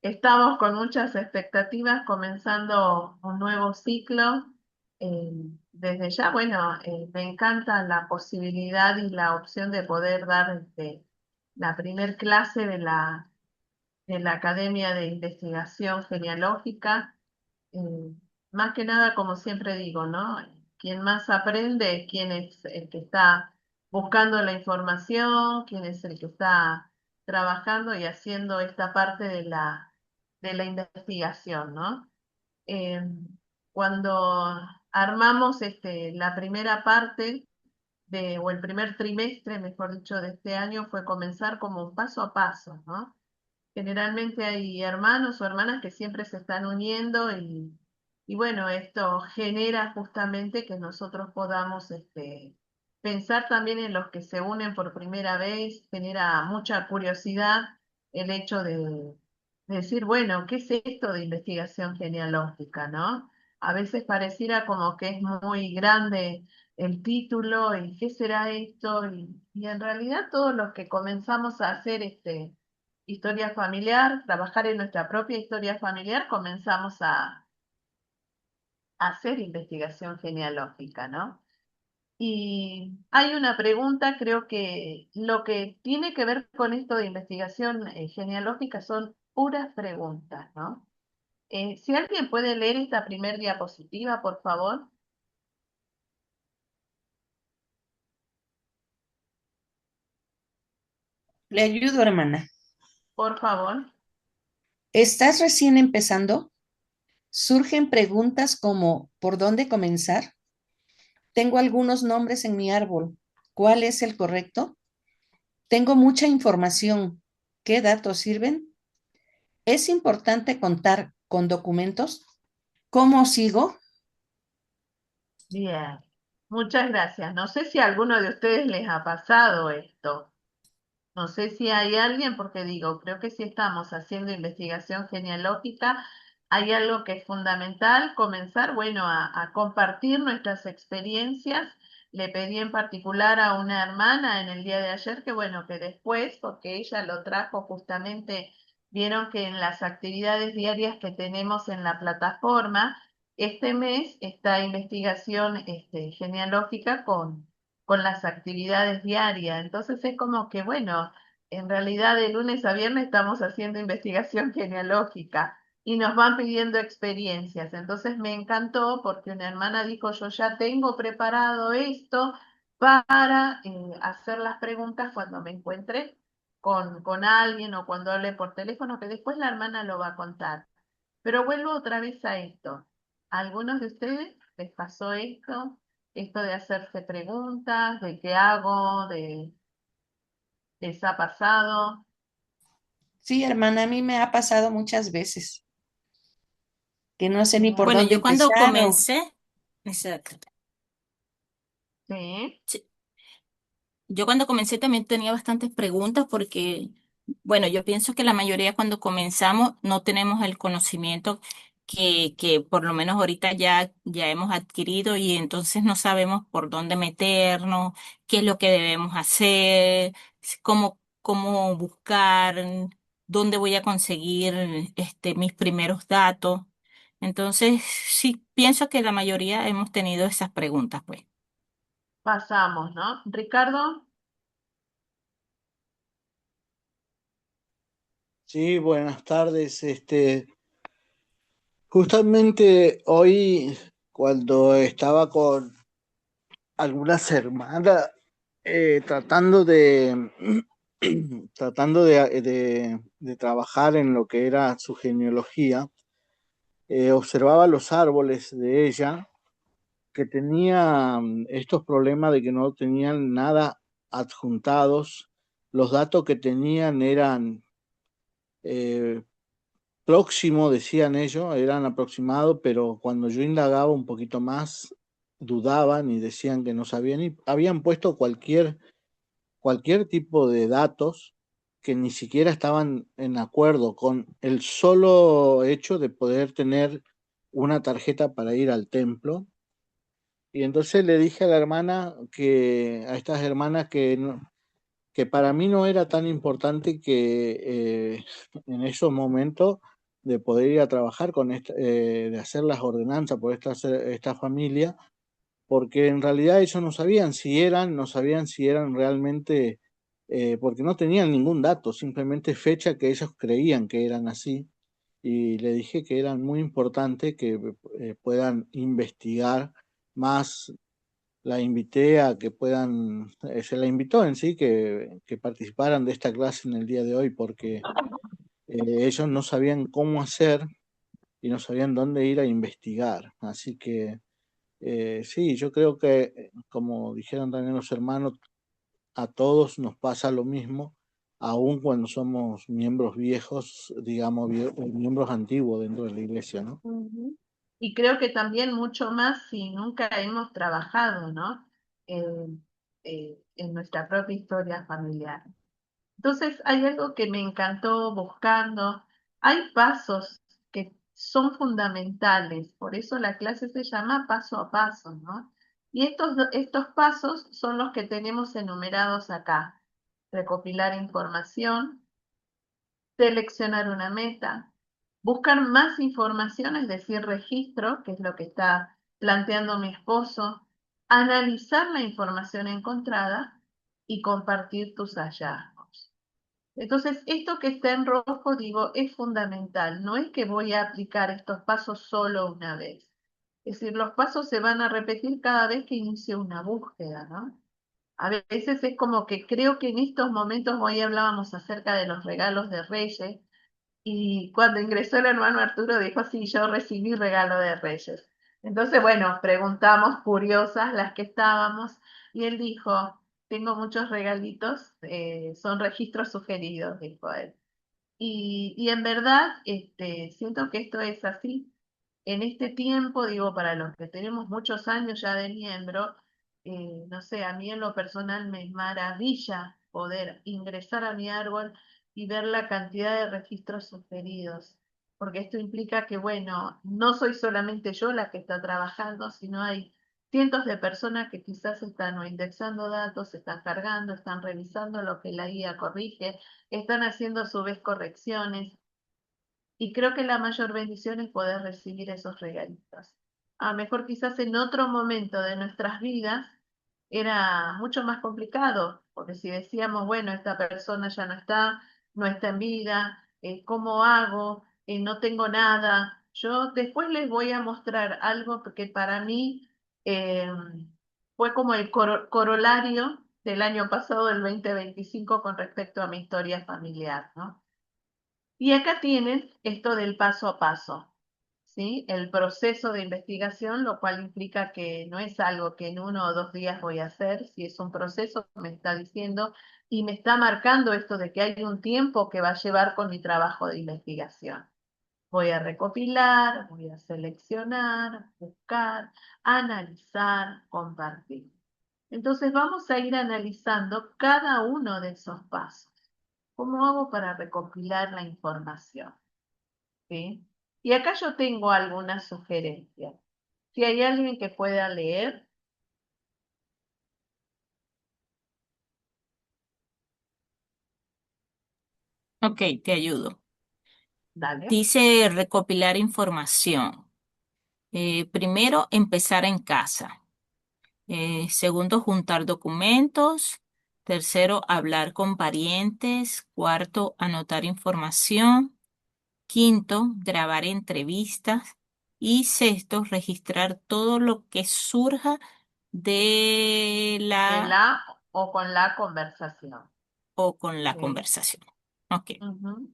Estamos con muchas expectativas comenzando un nuevo ciclo. Eh, Desde ya, bueno, me encanta la posibilidad y la opción de poder dar la primer clase de la Academia de Investigación Genealógica. Eh, Más que nada, como siempre digo, ¿no? Quien más aprende es quien es el que está buscando la información, quien es el que está trabajando y haciendo esta parte de la investigación, ¿no? Eh, Cuando armamos la primera parte o el primer trimestre, mejor dicho, de este año, fue comenzar como un paso a paso, ¿no? Generalmente hay hermanos o hermanas que siempre se están uniendo y bueno, esto genera justamente que nosotros podamos pensar también en los que se unen por primera vez, genera mucha curiosidad el hecho de decir, bueno, ¿qué es esto de investigación genealógica, no? A veces pareciera como que es muy grande el título y qué será esto y en realidad todos los que comenzamos a hacer historia familiar, trabajar en nuestra propia historia familiar, comenzamos a hacer investigación genealógica, ¿no? Y hay una pregunta, creo que lo que tiene que ver con esto de investigación genealógica son puras preguntas, ¿no? Si alguien puede leer esta primer diapositiva, por favor, Le ayudo, hermana. por favor. ¿Estás recién empezando? Surgen preguntas como ¿por dónde comenzar? Tengo algunos nombres en mi árbol. ¿Cuál es el correcto? Tengo mucha información. ¿Qué datos sirven? ¿Es importante contar con documentos? ¿Cómo sigo? Bien, muchas gracias. No sé si a alguno de ustedes les ha pasado esto. No sé si hay alguien, porque digo, creo que si estamos haciendo investigación genealógica, hay algo que es fundamental, comenzar, bueno, a compartir nuestras experiencias. Le pedí en particular a una hermana en el día de ayer que, bueno, que después, porque ella lo trajo justamente, vieron que en las actividades diarias que tenemos en la plataforma, este mes está investigación genealógica con las actividades diarias. Entonces es como que, bueno, en realidad de lunes a viernes estamos haciendo investigación genealógica y nos van pidiendo experiencias. Entonces me encantó porque una hermana dijo, yo ya tengo preparado esto para hacer las preguntas cuando me encuentre con alguien o cuando hable por teléfono, que después la hermana lo va a contar. Pero vuelvo otra vez a esto. ¿A algunos de ustedes les pasó esto? Esto de hacerse preguntas, de qué hago, de les ha pasado. Sí, hermana, a mí me ha pasado muchas veces que no sé ni por Bien. Bueno, dónde yo cuando empezar o comencé, exacto. Sí, Sí, yo cuando comencé también tenía bastantes preguntas porque, bueno, yo pienso que la mayoría cuando comenzamos no tenemos el conocimiento que por lo menos ahorita ya hemos adquirido y entonces no sabemos por dónde meternos, qué es lo que debemos hacer, cómo buscar, dónde voy a conseguir mis primeros datos. Entonces, sí, pienso que la mayoría hemos tenido esas preguntas, pues. pasamos, ¿no? Ricardo, Sí, buenas tardes. Justamente hoy, cuando estaba con algunas hermanas tratando tratando de trabajar en lo que era su genealogía, observaba los árboles de ella que tenían estos problemas de que no tenían nada adjuntados. Los datos que tenían eran eh, próximo, decían ellos, eran aproximados, pero cuando yo indagaba un poquito más, dudaban y decían que no sabían y habían puesto cualquier tipo de datos que ni siquiera estaban en acuerdo con el solo hecho de poder tener una tarjeta para ir al templo. Y entonces le dije a la hermana a estas hermanas que que para mí no era tan importante que en esos momentos de poder ir a trabajar de hacer las ordenanzas por esta familia, porque en realidad ellos no sabían si eran realmente, porque no tenían ningún dato, simplemente fecha que ellos creían que eran así. Y le dije que era muy importante que puedan investigar más. La invité a que puedan, se la invitó en sí, que participaran de esta clase en el día de hoy, porque ellos no sabían cómo hacer y no sabían dónde ir a investigar. Así que sí, yo creo que, como dijeron también los hermanos, a todos nos pasa lo mismo, aun cuando somos miembros viejos, digamos, miembros antiguos dentro de la iglesia, ¿no? Ujú. Y creo que también mucho más si nunca hemos trabajado, ¿no? En nuestra propia historia familiar. Entonces, hay algo que me encantó buscando. Hay pasos que son fundamentales, por eso la clase se llama paso a paso, ¿no? Y estos pasos son los que tenemos enumerados acá. Recopilar información, seleccionar una meta, buscar más información, es decir, registro, que es lo que está planteando mi esposo, analizar la información encontrada y compartir tus hallazgos. Entonces, esto que está en rojo, digo, es fundamental. No es que voy a aplicar estos pasos solo una vez. Es decir, los pasos se van a repetir cada vez que inicie una búsqueda, ¿no? A veces es como que creo que en estos momentos, hoy hablábamos acerca de los regalos de Reyes, y cuando ingresó el hermano Arturo dijo, sí, yo recibí regalo de Reyes. Entonces, bueno, preguntamos curiosas las que estábamos y él dijo, tengo muchos regalitos, son registros sugeridos, dijo él. Y en verdad, siento que esto es así. En este tiempo, digo, para los que tenemos muchos años ya de miembro, no sé, a mí en lo personal me maravilla poder ingresar a mi árbol y ver la cantidad de registros sugeridos, porque esto implica que, bueno, no soy solamente yo la que está trabajando, sino hay cientos de personas que quizás están o indexando datos, están cargando, están revisando lo que la guía corrige, están haciendo a su vez correcciones. Y creo que la mayor bendición es poder recibir esos regalitos. A lo mejor quizás en otro momento de nuestras vidas era mucho más complicado, porque si decíamos, bueno, esta persona ya no está, no está en vida, ¿cómo hago? No tengo nada. Yo después les voy a mostrar algo que para mí eh, fue como el corolario del año pasado, del 2025, con respecto a mi historia familiar, ¿no? Y acá tienen esto del paso a paso, ¿sí? El proceso de investigación, lo cual implica que no es algo que en 1 o 2 días voy a hacer, si es un proceso, me está diciendo y me está marcando esto de que hay un tiempo que va a llevar con mi trabajo de investigación. Voy a recopilar, voy a seleccionar, buscar, analizar, compartir. Entonces vamos a ir analizando cada uno de esos pasos. ¿Cómo hago para recopilar la información? ¿Sí? Y acá yo tengo algunas sugerencias. Si hay alguien que pueda leer, Ok, te ayudo. dale. Dice recopilar información. Primero, empezar en casa. Segundo, juntar documentos. Tercero, hablar con parientes. Cuarto, anotar información. Quinto, grabar entrevistas. Y sexto, registrar todo lo que surja de De la la o con la conversación. o con la ¿Sí? conversación. Ok. Ujú.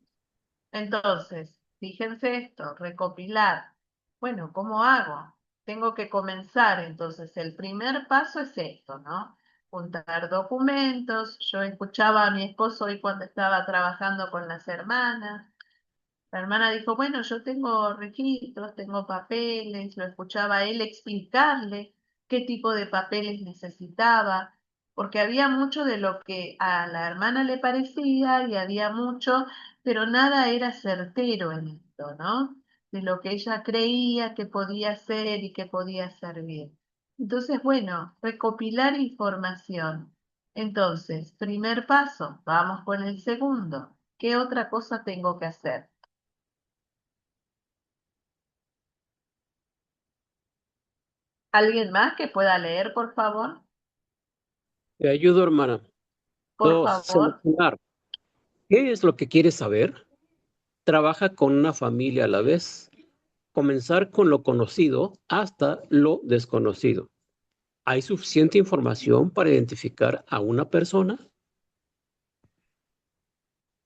Entonces, fíjense esto, recopilar. Bueno, ¿cómo hago? Tengo que comenzar, entonces el primer paso es esto, ¿no? Juntar documentos. Yo escuchaba a mi esposo hoy cuando estaba trabajando con las hermanas. La hermana dijo, bueno, yo tengo registros, tengo papeles, lo escuchaba a él explicarle qué tipo de papeles necesitaba, porque había mucho de lo que a la hermana le parecía y había mucho, pero nada era certero en esto, ¿no? De lo que ella creía que podía ser y que podía servir. Entonces, bueno, recopilar información. Entonces, primer paso, vamos con el segundo. ¿Qué otra cosa tengo que hacer? ¿Alguien más que pueda leer, por favor? Te ayudo, hermana. Por 2. favor. Seleccionar. ¿Qué es lo que quieres saber? Trabaja con una familia a la vez. Comenzar con lo conocido hasta lo desconocido. ¿Hay suficiente información para identificar a una persona?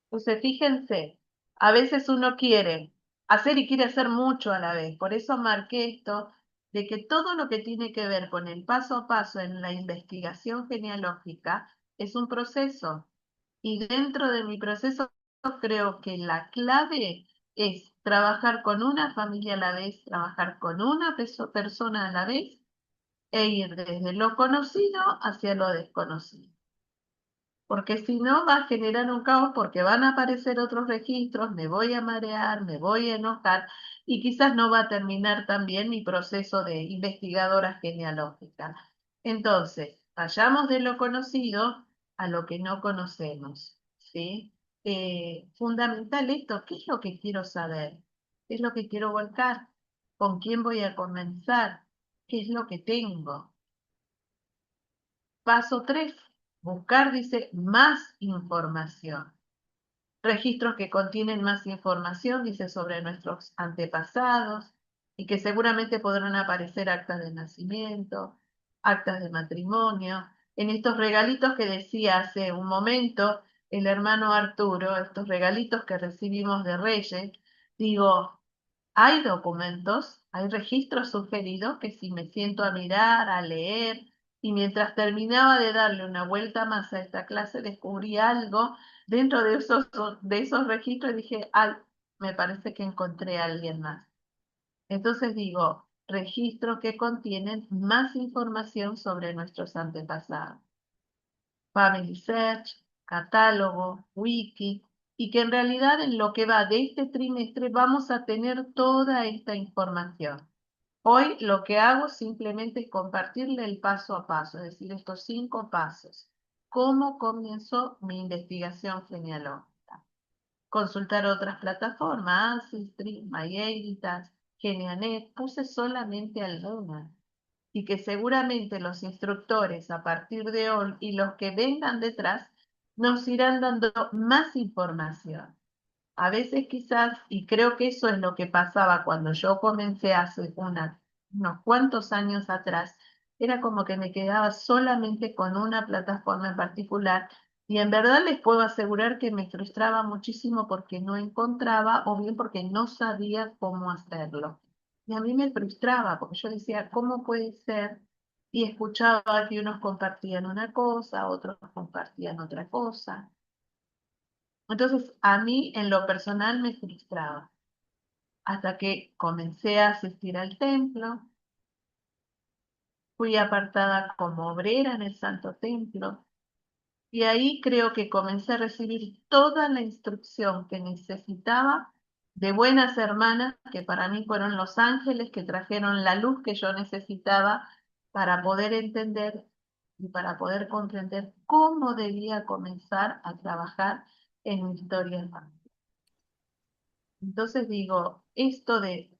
Entonces, fíjense, a veces uno quiere hacer y quiere hacer mucho a la vez. Por eso marqué esto de que todo lo que tiene que ver con el paso a paso en la investigación genealógica es un proceso. Y dentro de mi proceso creo que la clave es trabajar con una familia a la vez, trabajar con una persona a la vez e ir desde lo conocido hacia lo desconocido. Porque si no va a generar un caos porque van a aparecer otros registros, me voy a marear, me voy a enojar y quizás no va a terminar también mi proceso de investigadora genealógica. Entonces, vayamos de lo conocido a lo que no conocemos, ¿sí? Fundamental esto, ¿qué es lo que quiero saber? ¿Qué es lo que quiero volcar? ¿Con quién voy a comenzar? ¿Qué es lo que tengo? Paso 3, buscar, dice, más información. Registros que contienen más información, dice, sobre nuestros antepasados y que seguramente podrán aparecer actas de nacimiento, actas de matrimonio. En estos regalitos que decía hace un momento el hermano Arturo, estos regalitos que recibimos de Reyes, digo, hay documentos, hay registros sugeridos que si me siento a mirar, a leer, y mientras terminaba de darle una vuelta más a esta clase, descubrí algo dentro de esos registros y dije, ay, me parece que encontré a alguien más. Entonces digo, registros que contienen más información sobre nuestros antepasados. Family Search, catálogo, wiki, y que en realidad en lo que va de este trimestre vamos a tener toda esta información. Hoy lo que hago simplemente es compartirle el paso a paso, es decir, estos 5 pasos. ¿Cómo comenzó mi investigación genealógica? Consultar otras plataformas, Ancestry, MyHeritage, Geneanet, puse solamente algunas y que seguramente los instructores a partir de hoy y los que vengan detrás nos irán dando más información. A veces quizás, y creo que eso es lo que pasaba cuando yo comencé hace unos cuantos años atrás, era como que me quedaba solamente con una plataforma en particular y en verdad les puedo asegurar que me frustraba muchísimo porque no encontraba o bien porque no sabía cómo hacerlo. Y a mí me frustraba porque yo decía, ¿cómo puede ser? Y escuchaba que unos compartían una cosa, otros compartían otra cosa. Entonces, a mí en lo personal me frustraba, hasta que comencé a asistir al templo, fui apartada como obrera en el Santo Templo, y ahí creo que comencé a recibir toda la instrucción que necesitaba de buenas hermanas, que para mí fueron los ángeles que trajeron la luz que yo necesitaba para poder entender y para poder comprender cómo debía comenzar a trabajar en mi historia familiar. Entonces digo, esto de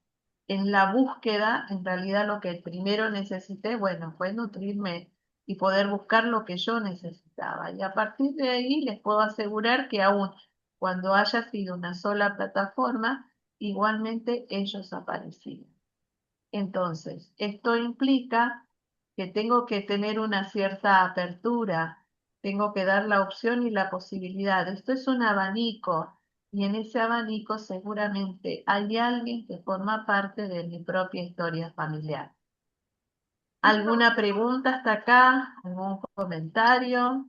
en la búsqueda, en realidad lo que primero necesité, bueno, fue nutrirme y poder buscar lo que yo necesitaba. Y a partir de ahí les puedo asegurar que aún cuando haya sido una sola plataforma, igualmente ellos aparecían. Entonces, esto implica que tengo que tener una cierta apertura, tengo que dar la opción y la posibilidad. Esto es un abanico y en ese abanico seguramente hay alguien que forma parte de mi propia historia familiar. ¿Alguna pregunta hasta acá? ¿Algún comentario?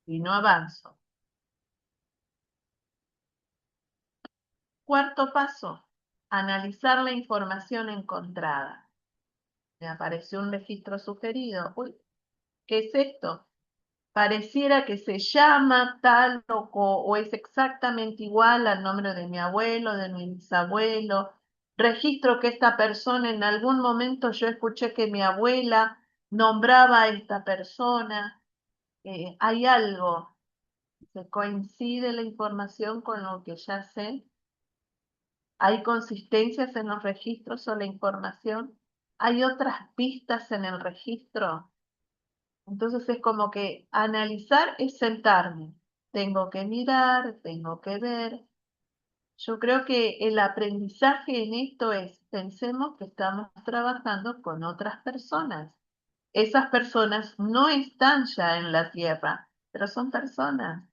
Y no avanzo. Cuarto paso, analizar la información encontrada. Me apareció un registro sugerido. Uy, ¿qué es esto? Pareciera que se llama tal o es exactamente igual al nombre de mi abuelo, de mi bisabuelo. Registro que esta persona en algún momento yo escuché que mi abuela nombraba a esta persona. Hay algo, se coincide la información con lo que ya sé, hay consistencias en los registros o la información, hay otras pistas en el registro. Entonces es como que analizar es sentarme, tengo que mirar, tengo que ver. Yo creo que el aprendizaje en esto es, pensemos que estamos trabajando con otras personas. Esas personas no están ya en la tierra, pero son personas,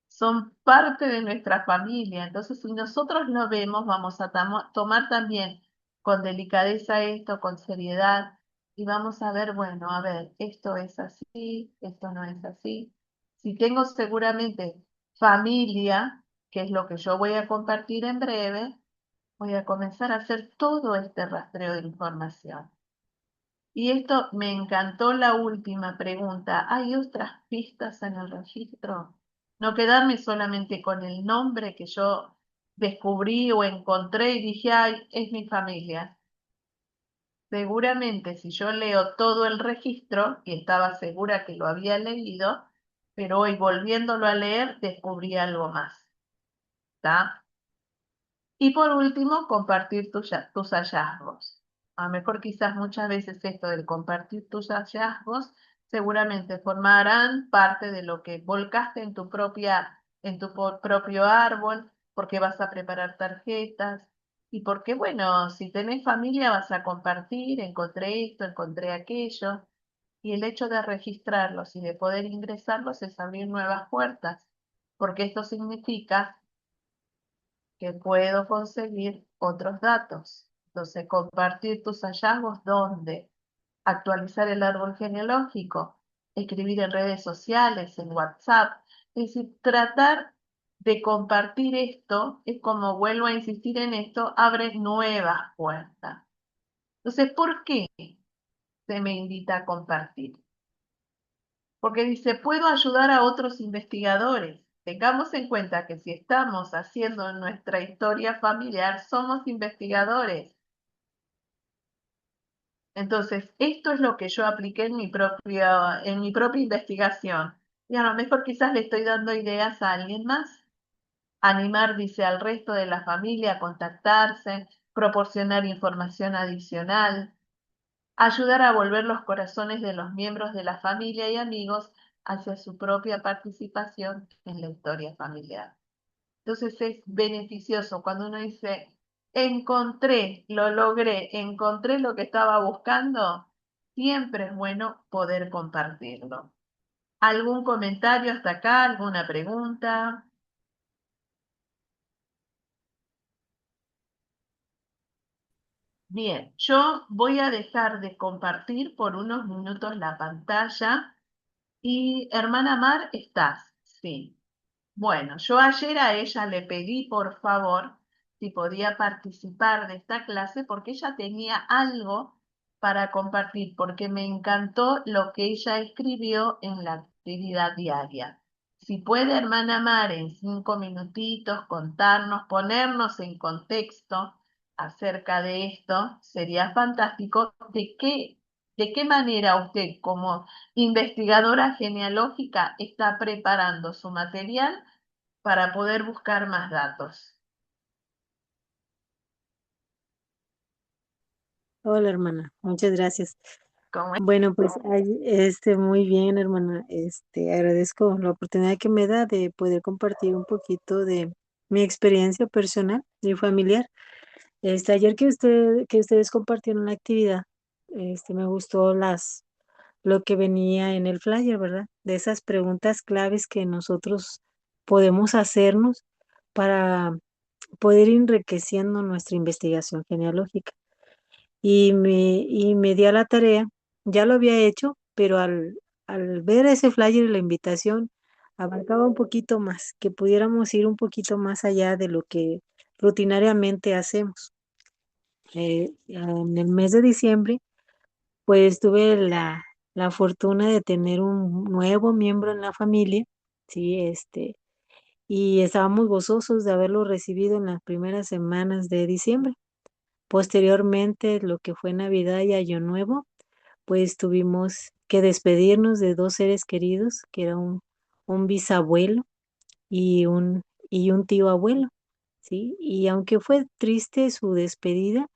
son parte de nuestra familia. Entonces, si nosotros lo vemos, vamos a tomar también con delicadeza esto, con seriedad, y vamos a ver, bueno, a ver, esto es así, esto no es así. Si tengo seguramente familia, que es lo que yo voy a compartir en breve, voy a comenzar a hacer todo este rastreo de información. Y esto me encantó la última pregunta. ¿Hay otras pistas en el registro? No quedarme solamente con el nombre que yo descubrí o encontré y dije, ay, es mi familia. Seguramente si yo leo todo el registro, y estaba segura que lo había leído, pero hoy volviéndolo a leer descubrí algo más. ¿Está? Y por último, compartir tus hallazgos. A lo mejor quizás muchas veces esto del compartir tus hallazgos seguramente formarán parte de lo que volcaste en tu propio árbol, porque vas a preparar tarjetas y porque, bueno, si tenés familia vas a compartir, encontré esto, encontré aquello, y el hecho de registrarlos y de poder ingresarlos es abrir nuevas puertas, porque esto significa que puedo conseguir otros datos. Entonces, compartir tus hallazgos, ¿dónde? Actualizar el árbol genealógico, escribir en redes sociales, en WhatsApp. Es decir, tratar de compartir esto, es como vuelvo a insistir en esto, abre nuevas puertas. Entonces, ¿por qué se me invita a compartir? Porque dice, puedo ayudar a otros investigadores. Tengamos en cuenta que si estamos haciendo nuestra historia familiar, somos investigadores. Entonces, esto es lo que yo apliqué en mi propia investigación. Y a lo mejor quizás le estoy dando ideas a alguien más. Animar, dice, al resto de la familia a contactarse, proporcionar información adicional, ayudar a volver los corazones de los miembros de la familia y amigos hacia su propia participación en la historia familiar. Entonces es beneficioso cuando uno dice, encontré, lo logré, encontré lo que estaba buscando, siempre es bueno poder compartirlo. ¿Algún comentario hasta acá? ¿Alguna pregunta? Bien, yo voy a dejar de compartir por unos minutos la pantalla. Y hermana Mar, ¿estás? Sí. Bueno, yo ayer a ella le pedí por favor si podía participar de esta clase porque ella tenía algo para compartir, porque me encantó lo que ella escribió en la actividad diaria. Si puede, hermana Mar, en 5 minutitos contarnos, ponernos en contexto acerca de esto, sería fantástico. ¿De qué manera usted, como investigadora genealógica, está preparando su material para poder buscar más datos? Hola, hermana, muchas gracias. ¿Cómo es? Bueno, pues muy bien, hermana. Agradezco la oportunidad que me da de poder compartir un poquito de mi experiencia personal y familiar. Ayer que ustedes compartieron la actividad, me gustó lo que venía en el flyer, ¿verdad? De esas preguntas claves que nosotros podemos hacernos para poder ir enriqueciendo nuestra investigación genealógica. Y me di a la tarea, ya lo había hecho, pero al ver ese flyer y la invitación, abarcaba un poquito más, que pudiéramos ir un poquito más allá de lo que rutinariamente hacemos. En el mes de diciembre, pues tuve la fortuna de tener un nuevo miembro en la familia, sí, y estábamos gozosos de haberlo recibido en las primeras semanas de diciembre. Posteriormente, lo que fue Navidad y Año Nuevo, pues tuvimos que despedirnos de dos seres queridos, que era un bisabuelo y un tío abuelo, ¿sí? Y aunque fue triste su despedida,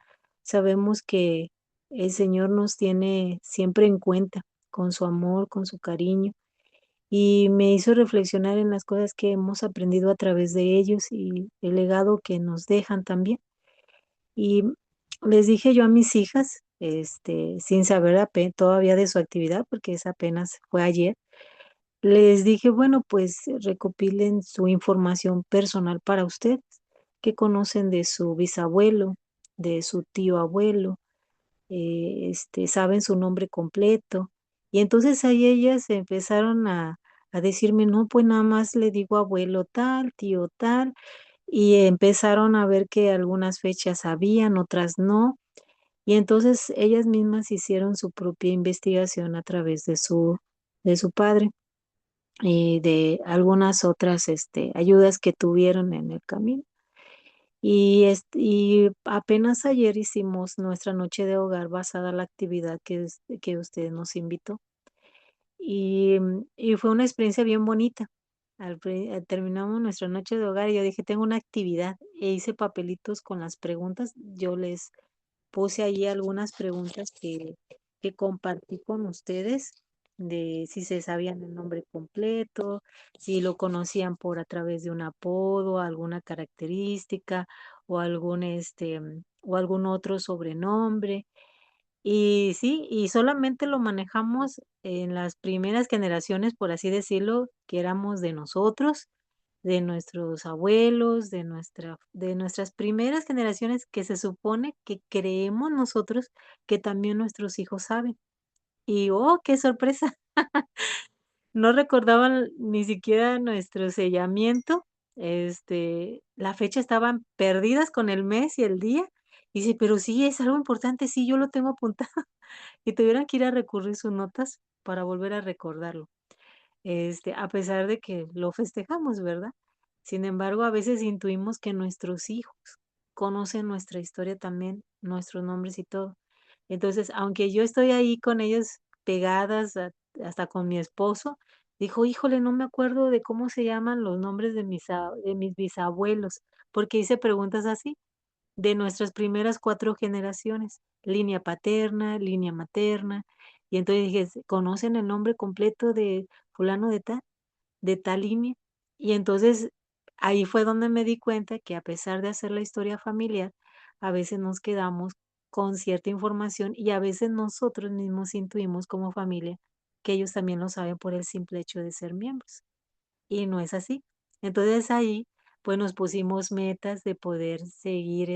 sabemos que el Señor nos tiene siempre en cuenta, con su amor, con su cariño, y me hizo reflexionar en las cosas que hemos aprendido a través de ellos y el legado que nos dejan también. Y les dije yo a mis hijas, sin saber todavía de su actividad, porque esa apenas fue ayer, les dije, bueno, pues recopilen su información personal para ustedes, que conocen de su bisabuelo, de su tío abuelo, saben su nombre completo. Y entonces ahí ellas empezaron a decirme, no, pues nada más le digo abuelo tal, tío tal, y empezaron a ver que algunas fechas sabían, otras no. Y entonces ellas mismas hicieron su propia investigación a través de su padre y de algunas otras ayudas que tuvieron en el camino. Y apenas ayer hicimos nuestra noche de hogar basada en la actividad que usted nos invitó. Y fue una experiencia bien bonita. Terminamos nuestra noche de hogar y yo dije, tengo una actividad e hice papelitos con las preguntas. Yo les puse ahí algunas preguntas que compartí con ustedes de si se sabían el nombre completo, si lo conocían por a través de un apodo, alguna característica o o algún otro sobrenombre. Y sí, y solamente lo manejamos en las primeras generaciones, por así decirlo, que éramos de nosotros, de nuestros abuelos, de nuestras primeras generaciones que se supone que creemos nosotros que también nuestros hijos saben. Y oh, qué sorpresa, no recordaban ni siquiera nuestro sellamiento, la fecha estaban perdidas con el mes y el día. Y dice, pero sí, es algo importante, sí, yo lo tengo apuntado. Y tuvieran que ir a recurrir sus notas para volver a recordarlo, a pesar de que lo festejamos, ¿verdad? Sin embargo, a veces intuimos que nuestros hijos conocen nuestra historia también, nuestros nombres y todo. Entonces, aunque yo estoy ahí con ellos pegadas, hasta con mi esposo, dijo, híjole, no me acuerdo de cómo se llaman los nombres de mis bisabuelos, porque hice preguntas así de nuestras primeras 4 generaciones, línea paterna, línea materna. Y entonces dije: "¿Conocen el nombre completo de fulano de tal línea?". Y entonces ahí fue donde me di cuenta que a pesar de hacer la historia familiar, a veces nos quedamos con cierta información y a veces nosotros mismos intuimos como familia que ellos también lo saben por el simple hecho de ser miembros y no es así. Entonces ahí, pues nos pusimos metas de poder seguir,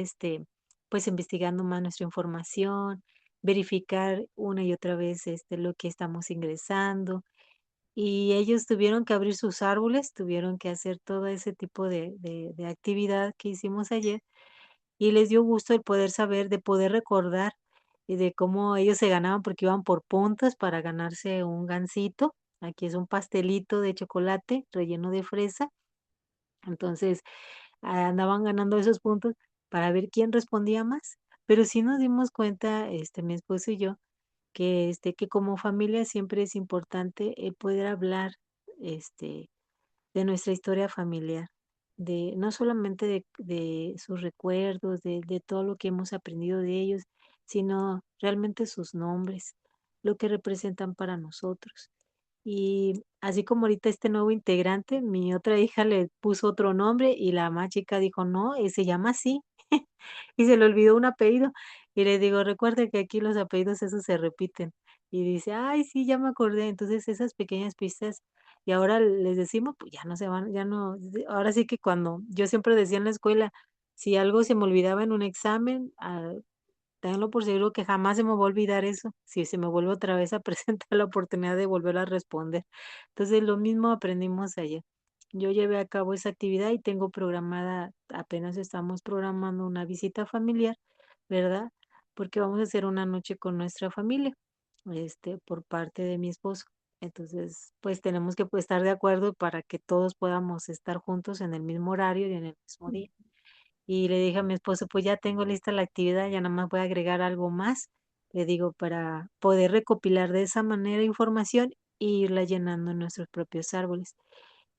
pues investigando más nuestra información, verificar una y otra vez, lo que estamos ingresando. Y ellos tuvieron que abrir sus árboles, tuvieron que hacer todo ese tipo de actividad que hicimos ayer y les dio gusto el poder saber, de poder recordar y de cómo ellos se ganaban porque iban por puntos para ganarse un gansito. Aquí es un pastelito de chocolate relleno de fresa. Entonces, andaban ganando esos puntos para ver quién respondía más. Pero sí nos dimos cuenta, mi esposo y yo, que como familia siempre es importante el poder hablar, este, de nuestra historia familiar, de no solamente de sus recuerdos, de todo lo que hemos aprendido de ellos, sino realmente sus nombres, lo que representan para nosotros. Y así como ahorita este nuevo integrante, mi otra hija le puso otro nombre y la más chica dijo: "No, se llama así", y se le olvidó un apellido. Y le digo: "Recuerde que aquí los apellidos esos se repiten". Y dice: "Ay, sí, ya me acordé". Entonces, esas pequeñas pistas, y ahora les decimos, pues ya no se van, ya no, ahora sí que cuando yo siempre decía en la escuela, si algo se me olvidaba en un examen, ténganlo por seguro que jamás se me va a olvidar eso, si se me vuelve otra vez a presentar la oportunidad de volver a responder. Entonces, lo mismo aprendimos ayer. Yo llevé a cabo esa actividad y tengo programada, apenas estamos programando una visita familiar, ¿verdad? Porque vamos a hacer una noche con nuestra familia, por parte de mi esposo. Entonces, pues tenemos que pues, estar de acuerdo para que todos podamos estar juntos en el mismo horario y en el mismo día. Y le dije a mi esposo, pues ya tengo lista la actividad, ya nada más voy a agregar algo más, le digo, para poder recopilar de esa manera información e irla llenando en nuestros propios árboles.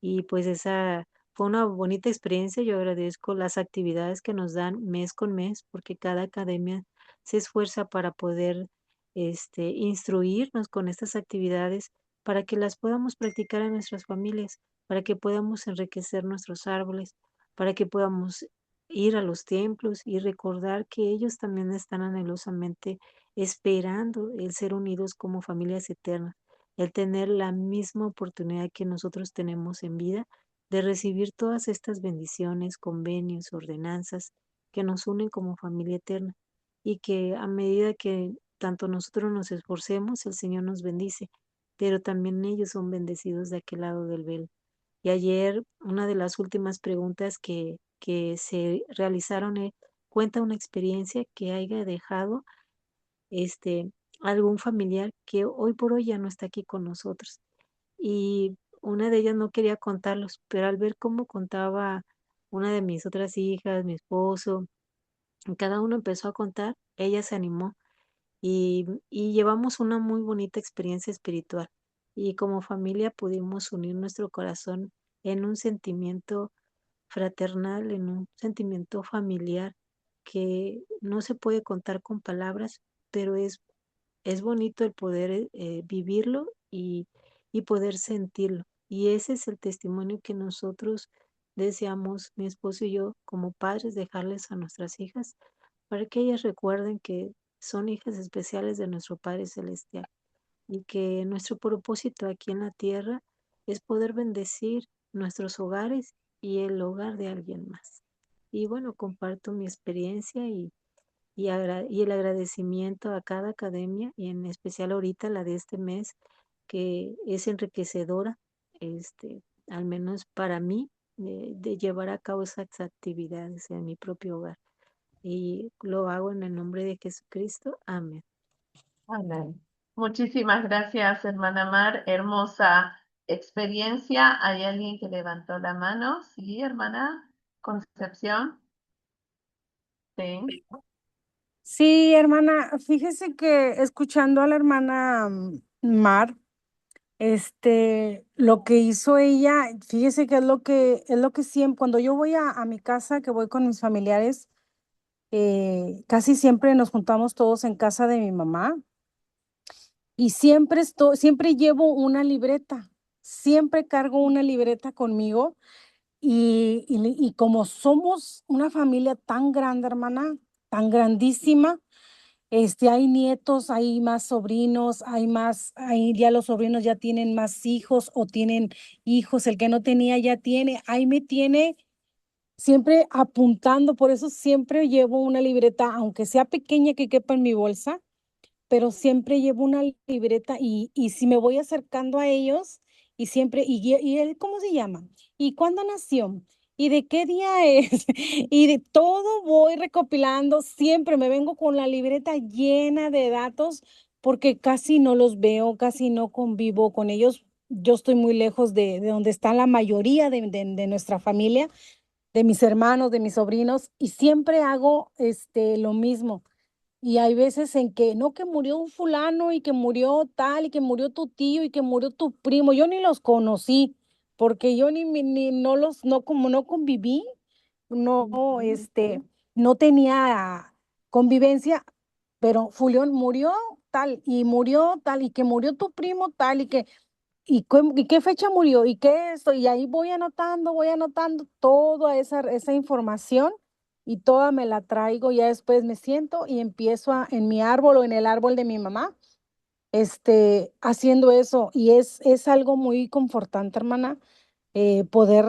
Y pues esa fue una bonita experiencia. Yo agradezco las actividades que nos dan mes con mes, porque cada academia se esfuerza para poder instruirnos con estas actividades para que las podamos practicar en nuestras familias, para que podamos enriquecer nuestros árboles, para que podamos ir a los templos y recordar que ellos también están anhelosamente esperando el ser unidos como familias eternas, el tener la misma oportunidad que nosotros tenemos en vida de recibir todas estas bendiciones, convenios, ordenanzas que nos unen como familia eterna y que a medida que tanto nosotros nos esforcemos, el Señor nos bendice, pero también ellos son bendecidos de aquel lado del velo. Y ayer una de las últimas preguntas que se realizaron cuenta una experiencia que haya dejado este, algún familiar que hoy por hoy ya no está aquí con nosotros. Y una de ellas no quería contarlos, pero al ver cómo contaba una de mis otras hijas, mi esposo, y cada uno empezó a contar, ella se animó y llevamos una muy bonita experiencia espiritual. Y como familia pudimos unir nuestro corazón en un sentimiento fraternal, en un sentimiento familiar que no se puede contar con palabras, pero es bonito el poder vivirlo y poder sentirlo. Y ese es el testimonio que nosotros deseamos, mi esposo y yo, como padres, dejarles a nuestras hijas, para que ellas recuerden que son hijas especiales de nuestro Padre Celestial y que nuestro propósito aquí en la tierra es poder bendecir nuestros hogares y el hogar de alguien más. Y bueno, comparto mi experiencia y el agradecimiento a cada academia y en especial ahorita la de este mes, que es enriquecedora, al menos para mí, de llevar a cabo esas actividades en mi propio hogar. Y lo hago en el nombre de Jesucristo. Amén. Amén. Muchísimas gracias, hermana Mar. Hermosa experiencia. ¿Hay alguien que levantó la mano? Sí, hermana Concepción. Sí. Sí, hermana, fíjese que escuchando a la hermana Mar, lo que hizo ella, fíjese que es lo que siempre, cuando yo voy a mi casa, que voy con mis familiares, casi siempre nos juntamos todos en casa de mi mamá y siempre llevo una libreta, siempre cargo una libreta conmigo y como somos una familia tan grande, hermana, tan grandísima. Hay nietos, hay más sobrinos, ahí ya los sobrinos ya tienen más hijos o tienen hijos, el que no tenía ya tiene, ahí me tiene siempre apuntando, por eso siempre llevo una libreta, aunque sea pequeña que quepa en mi bolsa, pero siempre llevo una libreta y si me voy acercando a ellos y siempre, y él, ¿cómo se llama? ¿Y cuándo nació? ¿Y de qué día es? Y de todo voy recopilando, siempre me vengo con la libreta llena de datos porque casi no los veo, casi no convivo con ellos. Yo estoy muy lejos de donde está la mayoría de nuestra familia, de mis hermanos, de mis sobrinos, y siempre hago lo mismo. Y hay veces en que no, que murió un fulano y que murió tal y que murió tu tío y que murió tu primo. Yo ni los conocí porque yo ni no los, no como no conviví, no, no tenía convivencia, pero Julián murió tal y que murió tu primo tal y qué fecha murió y qué esto. Y ahí voy anotando toda esa información y toda me la traigo. Ya después me siento y empiezo en mi árbol o en el árbol de mi mamá, haciendo eso. Y es algo muy confortante, hermana, poder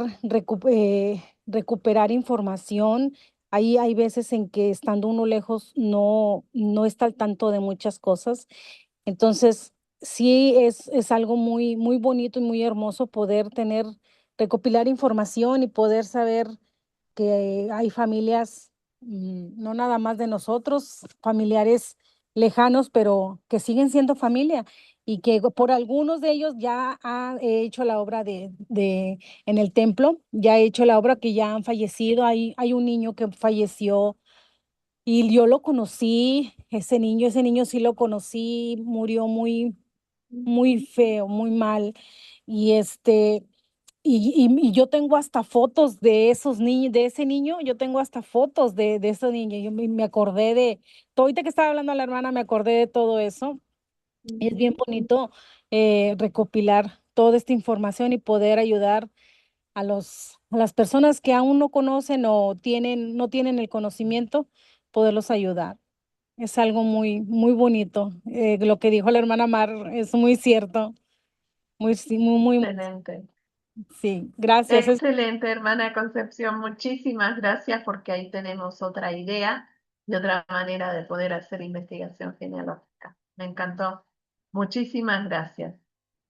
recuperar información. Ahí hay veces en que estando uno lejos no está al tanto de muchas cosas. Entonces, sí es algo muy, muy bonito y muy hermoso poder recopilar información y poder saber que hay familias, no nada más de nosotros, familiares lejanos, pero que siguen siendo familia y que por algunos de ellos ya he hecho la obra en el templo, ya he hecho la obra que ya han fallecido. Hay un niño que falleció Y yo lo conocí, ese niño sí lo conocí, murió muy, muy feo, muy mal. Y y yo tengo hasta fotos de esos niños, de ese niño, yo tengo hasta fotos de ese niño. Yo me acordé ahorita que estaba hablando a la hermana, me acordé de todo eso. Es bien bonito recopilar toda esta información y poder ayudar a las personas que aún no conocen o no tienen el conocimiento, poderlos ayudar. Es algo muy, muy bonito. Lo que dijo la hermana Mar es muy cierto. Muy, sí, Excelente. sí, gracias. Excelente, hermana Concepción. Muchísimas gracias porque ahí tenemos otra idea y otra manera de poder hacer investigación genealógica. Me encantó. Muchísimas gracias.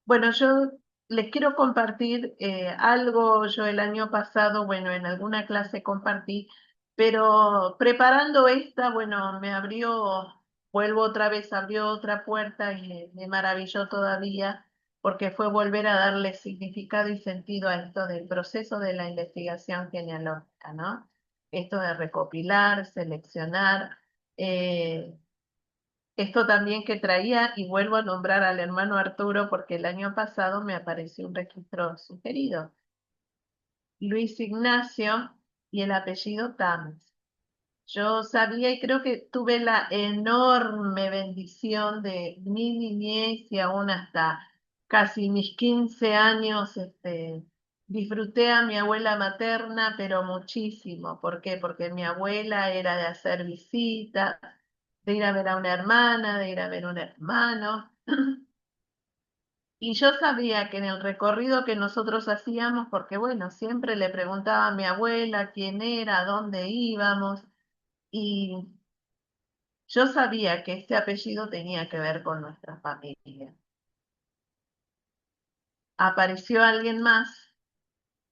Bueno, yo les quiero compartir algo. Yo el año pasado, bueno, en alguna clase compartí, pero preparando esta, bueno, vuelvo otra vez, abrió otra puerta y me maravilló todavía porque fue volver a darle significado y sentido a esto del proceso de la investigación genealógica, ¿no? Esto de recopilar, seleccionar. eh, Esto también que traía, y vuelvo a nombrar al hermano Arturo porque el año pasado me apareció un registro sugerido. Luis Ignacio y el apellido Tames. Yo sabía y creo que tuve la enorme bendición de mi niñez y aún hasta casi mis 15 años, disfruté a mi abuela materna, pero muchísimo. ¿Por qué? Porque mi abuela era de hacer visitas, de ir a ver a una hermana, de ir a ver a un hermano. Y yo sabía que en el recorrido que nosotros hacíamos, porque bueno, siempre le preguntaba a mi abuela quién era, a dónde íbamos, y yo sabía que este apellido tenía que ver con nuestra familia. Apareció alguien más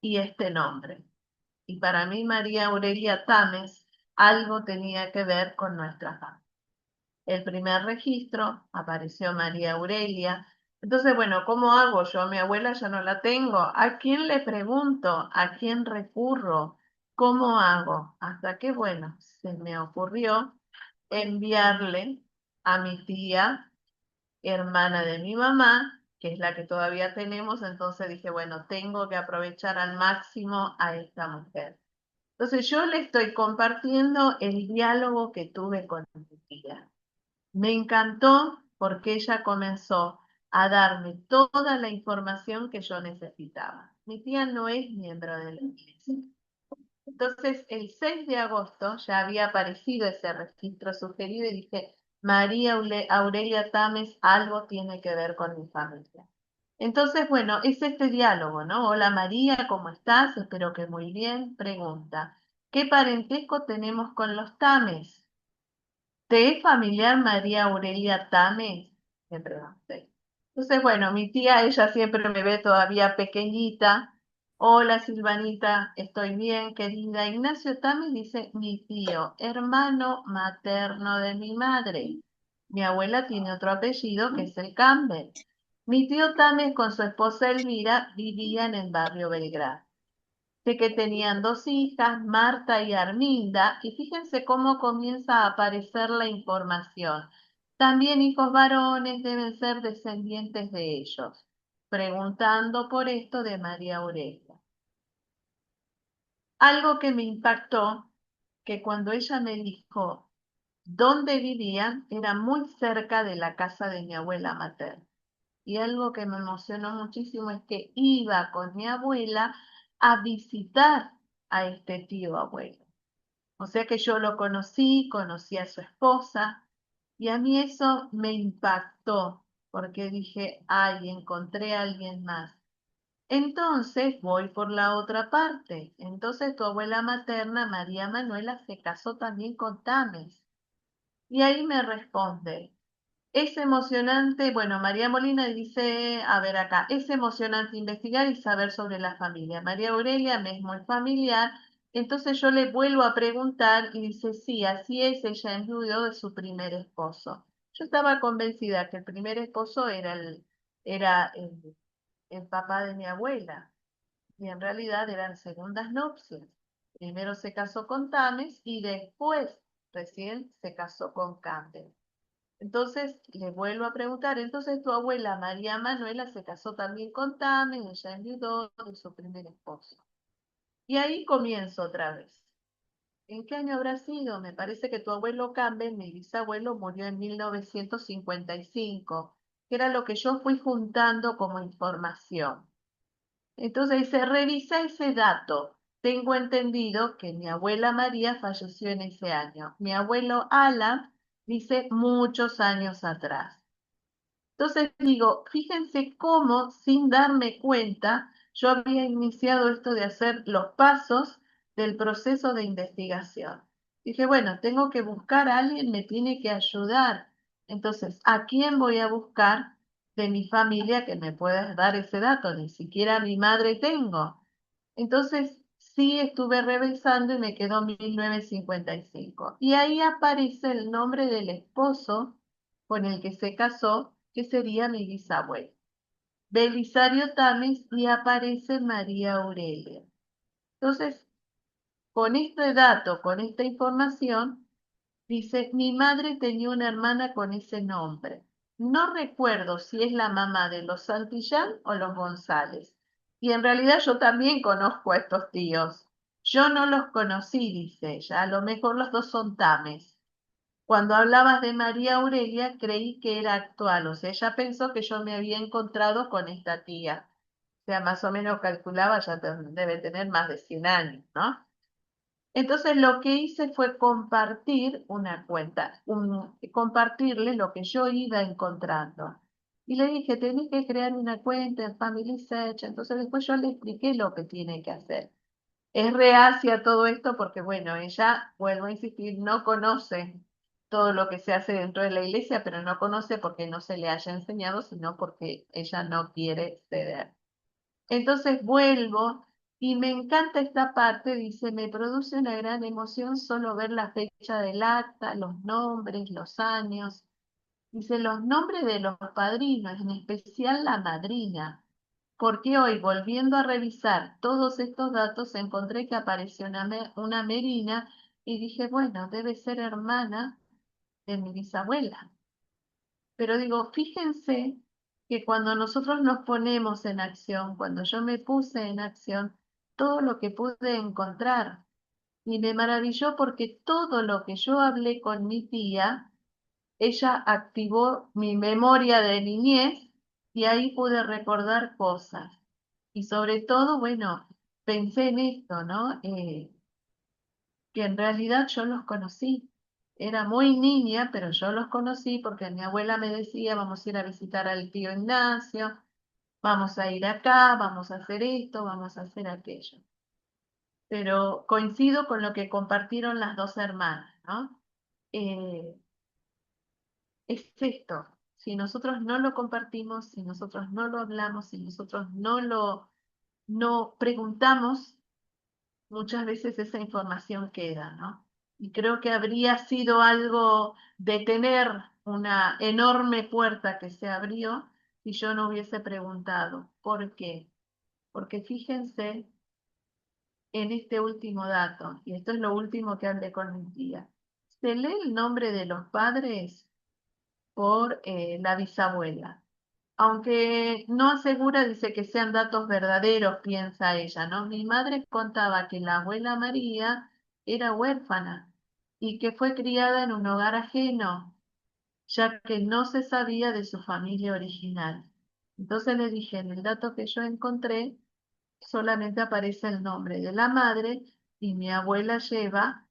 y este nombre. Y para mí, María Aurelia Tames, algo tenía que ver con nuestra familia. El primer registro apareció María Aurelia. Entonces, bueno, ¿cómo hago yo? Mi abuela ya no la tengo. ¿A quién le pregunto? ¿A quién recurro? ¿Cómo hago? Hasta que, bueno, se me ocurrió enviarle a mi tía, hermana de mi mamá, que es la que todavía tenemos. Entonces dije, bueno, tengo que aprovechar al máximo a esta mujer. Entonces yo le estoy compartiendo el diálogo que tuve con mi tía. Me encantó porque ella comenzó a darme toda la información que yo necesitaba. Mi tía no es miembro de la iglesia. Entonces, el 6 de agosto ya había aparecido ese registro sugerido y dije, María Aurelia Tames, algo tiene que ver con mi familia. Entonces, bueno, es este diálogo, ¿no? Hola María, ¿cómo estás? Espero que muy bien. Pregunta, ¿qué parentesco tenemos con los Tames? ¿Te es familiar María Aurelia Tames? Me pregunté. Entonces, bueno, mi tía, ella siempre me ve todavía pequeñita. Hola Silvanita, estoy bien, querida. Ignacio Tames dice mi tío, hermano materno de mi madre. Mi abuela tiene otro apellido que es el Campbell. Mi tío Tames con su esposa Elvira vivían en el barrio Belgrano. Sé que tenían dos hijas, Marta y Arminda, y fíjense cómo comienza a aparecer la información. También hijos varones deben ser descendientes de ellos, preguntando por esto de María Aurelia. Algo que me impactó, que cuando ella me dijo dónde vivían, era muy cerca de la casa de mi abuela materna. Y algo que me emocionó muchísimo es que iba con mi abuela a visitar a este tío abuelo. O sea que yo lo conocí a su esposa, y a mí eso me impactó porque dije, ay, encontré a alguien más. Entonces voy por la otra parte. Entonces tu abuela materna, María Manuela, se casó también con Tames. Y ahí me responde, es emocionante, bueno, María Molina dice, a ver acá, es emocionante investigar y saber sobre la familia. María Aurelia me es muy familiar, entonces yo le vuelvo a preguntar y dice, sí, así es, ella enviudó de su primer esposo. Yo estaba convencida que el primer esposo era el papá de mi abuela, y en realidad eran segundas nupcias. Primero se casó con Tames y después recién se casó con Campbell. Entonces le vuelvo a preguntar, entonces tu abuela María Manuela se casó también con Tamen, ella enviudó de su primer esposo. Y ahí comienzo otra vez. ¿En qué año habrá sido? Me parece que tu abuelo Campbell, mi bisabuelo, murió en 1955, que era lo que yo fui juntando como información. Entonces dice, revisa ese dato. Tengo entendido que mi abuela María falleció en ese año. Mi abuelo Alan dice muchos años atrás. Entonces digo, fíjense cómo, sin darme cuenta, yo había iniciado esto de hacer los pasos del proceso de investigación. Dije, bueno, tengo que buscar a alguien, me tiene que ayudar. Entonces, ¿a quién voy a buscar de mi familia que me pueda dar ese dato? Ni siquiera a mi madre tengo. Entonces, sí estuve revisando y me quedó 1955. Y ahí aparece el nombre del esposo con el que se casó, que sería mi bisabuelo. Belisario Tames, y aparece María Aurelia. Entonces, con este dato, con esta información, dice, mi madre tenía una hermana con ese nombre. No recuerdo si es la mamá de los Santillán o los González. Y en realidad yo también conozco a estos tíos. Yo no los conocí, dice ella. A lo mejor los dos son Tames. Cuando hablabas de María Aurelia, creí que era actual. O sea, ella pensó que yo me había encontrado con esta tía. O sea, más o menos calculaba, ya debe tener más de 100 años, ¿no? Entonces lo que hice fue compartir una cuenta, compartirle lo que yo iba encontrando. Y le dije, tenés que crear una cuenta en Family Search. Entonces después yo le expliqué lo que tiene que hacer. Es reacia a todo esto porque, bueno, ella, vuelvo a insistir, no conoce todo lo que se hace dentro de la iglesia, pero no conoce porque no se le haya enseñado, sino porque ella no quiere ceder. Entonces vuelvo y me encanta esta parte, dice, me produce una gran emoción solo ver la fecha del acta, los nombres, los años. Dice, los nombres de los padrinos, en especial la madrina, porque hoy, volviendo a revisar todos estos datos, encontré que apareció una Merina y dije, bueno, debe ser hermana de mi bisabuela. Pero digo, fíjense que cuando nosotros nos ponemos en acción, cuando yo me puse en acción, todo lo que pude encontrar. Y me maravilló porque todo lo que yo hablé con mi tía, ella activó mi memoria de niñez y ahí pude recordar cosas. Y sobre todo, bueno, pensé en esto, ¿no? Que en realidad yo los conocí. Era muy niña, pero yo los conocí porque mi abuela me decía, vamos a ir a visitar al tío Ignacio, vamos a ir acá, vamos a hacer esto, vamos a hacer aquello. Pero coincido con lo que compartieron las dos hermanas, ¿no? Eh, es esto, si nosotros no lo compartimos, si nosotros no lo hablamos, si nosotros no preguntamos, muchas veces esa información queda, ¿no? Y creo que habría sido algo de tener una enorme puerta que se abrió si yo no hubiese preguntado. ¿Por qué? Porque fíjense en este último dato, y esto es lo último que hablé con mi tía. Se lee el nombre de los padres por la bisabuela. Aunque no asegura, dice que sean datos verdaderos, piensa ella, ¿no? Mi madre contaba que la abuela María era huérfana y que fue criada en un hogar ajeno, ya que no se sabía de su familia original. Entonces le dije, en el dato que yo encontré, solamente aparece el nombre de la madre y mi abuela lleva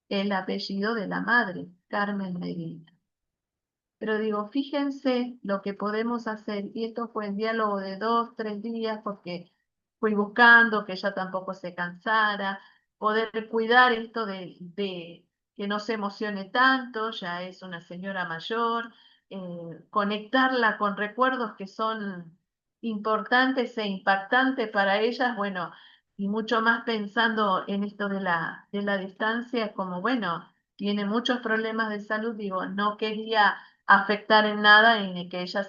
el apellido de la madre, Carmen Medina. Pero digo, fíjense lo que podemos hacer, y esto fue en diálogo de 2, 3 días, porque fui buscando que ella tampoco se cansara, poder cuidar esto de que no se emocione tanto, ya es una señora mayor, conectarla con recuerdos que son importantes e impactantes para ellas, bueno, y mucho más pensando en esto de la distancia, como, bueno, tiene muchos problemas de salud, digo, no quería afectar en nada y ni que ella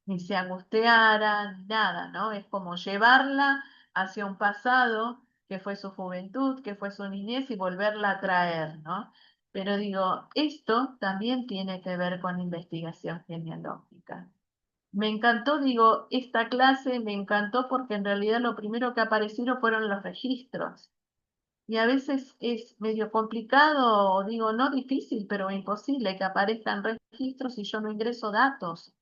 ni se angustiara, ni nada, ¿no? Es como llevarla hacia un pasado que fue su juventud, que fue su niñez y volverla a traer, ¿no? Pero digo, esto también tiene que ver con investigación genealógica. Me encantó, digo, esta clase me encantó porque en realidad lo primero que aparecieron fueron los registros. Y a veces es medio complicado, o digo, no difícil, pero imposible que aparezcan registros si yo no ingreso datos.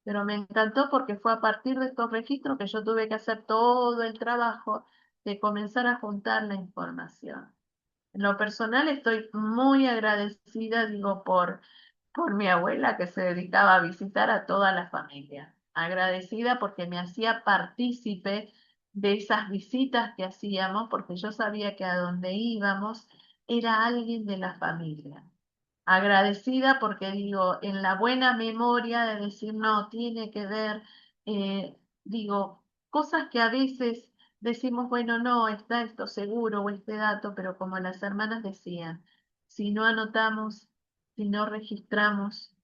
Pero me encantó porque fue a partir de estos registros que yo tuve que hacer todo el trabajo de comenzar a juntar la información. En lo personal estoy muy agradecida, digo, por mi abuela que se dedicaba a visitar a toda la familia. Agradecida porque me hacía partícipe de esas visitas que hacíamos, porque yo sabía que a donde íbamos era alguien de la familia. Agradecida porque digo, en la buena memoria de decir, no, tiene que ver, digo, cosas que a veces decimos, bueno, no, está esto seguro o este dato, pero como las hermanas decían, si no anotamos, si no registramos,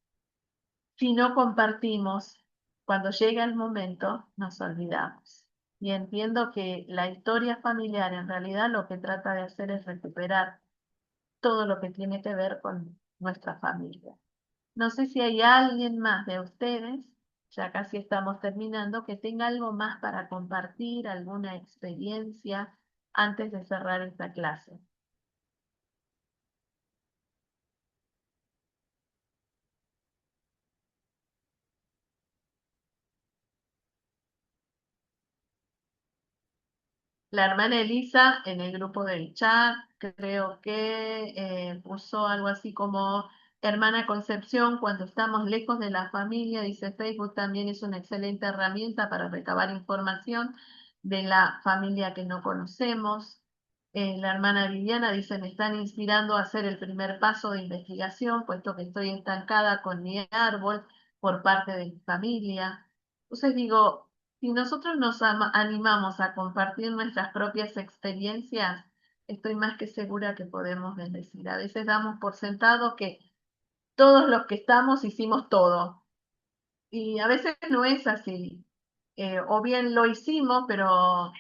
si no compartimos, cuando llega el momento, nos olvidamos. Y entiendo que la historia familiar en realidad lo que trata de hacer es recuperar todo lo que tiene que ver con nuestra familia. No sé si hay alguien más de ustedes, ya casi estamos terminando, que tenga algo más para compartir, alguna experiencia antes de cerrar esta clase. La hermana Elisa en el grupo del chat creo que puso algo así como hermana Concepción, cuando estamos lejos de la familia, dice Facebook, también es una excelente herramienta para recabar información de la familia que no conocemos. La hermana Viviana dice, me están inspirando a hacer el primer paso de investigación, puesto que estoy estancada con mi árbol por parte de mi familia. Entonces digo, si nosotros nos animamos a compartir nuestras propias experiencias, estoy más que segura que podemos bendecir. A veces damos por sentado que todos los que estamos hicimos todo. Y a veces no es así. O bien lo hicimos, pero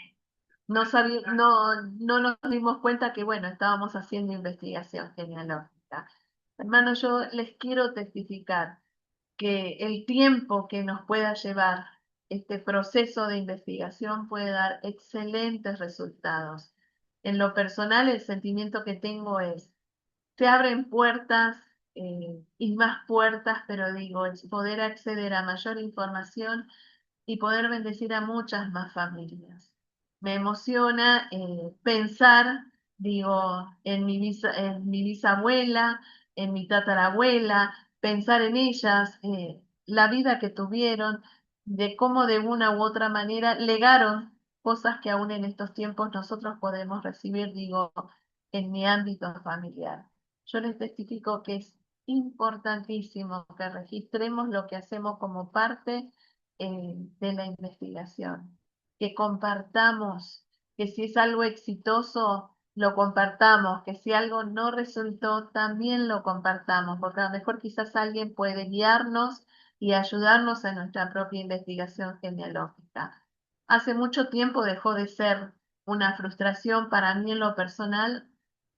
no nos dimos cuenta que, bueno, estábamos haciendo investigación genealógica. Hermanos, yo les quiero testificar que el tiempo que nos pueda llevar este proceso de investigación puede dar excelentes resultados. En lo personal, el sentimiento que tengo es, se abren puertas y más puertas, pero digo, es poder acceder a mayor información y poder bendecir a muchas más familias. Me emociona pensar, digo, en mi bisabuela, en mi tatarabuela, pensar en ellas, la vida que tuvieron, de cómo de una u otra manera legaron cosas que aún en estos tiempos nosotros podemos recibir, digo, en mi ámbito familiar. Yo les testifico que es importantísimo que registremos lo que hacemos como parte de la investigación, que compartamos, que si es algo exitoso, lo compartamos, que si algo no resultó, también lo compartamos, porque a lo mejor quizás alguien puede guiarnos y ayudarnos en nuestra propia investigación genealógica. Hace mucho tiempo dejó de ser una frustración para mí en lo personal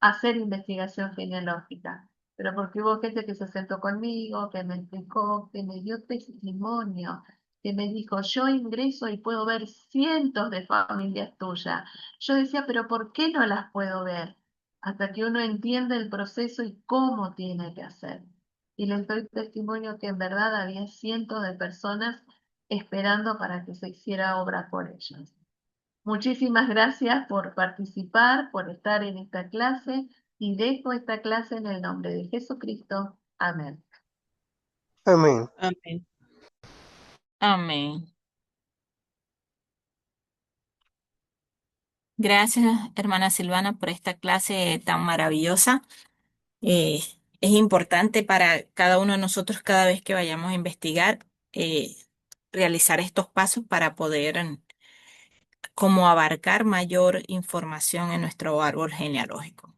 hacer investigación genealógica, pero porque hubo gente que se sentó conmigo, que me explicó, que me dio testimonio, que me dijo, yo ingreso y puedo ver cientos de familias tuyas. Yo decía, pero ¿por qué no las puedo ver? Hasta que uno entiende el proceso y cómo tiene que hacer. Y les doy testimonio que en verdad había cientos de personas esperando para que se hiciera obra por ellas. Muchísimas gracias por participar, por estar en esta clase y dejo esta clase en el nombre de Jesucristo. Amén. Amén. Amén. Amén. Gracias, hermana Silvana, por esta clase tan maravillosa. Es importante para cada uno de nosotros, cada vez que vayamos a investigar, eh, realizar estos pasos para poder como abarcar mayor información en nuestro árbol genealógico.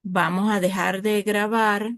Vamos a dejar de grabar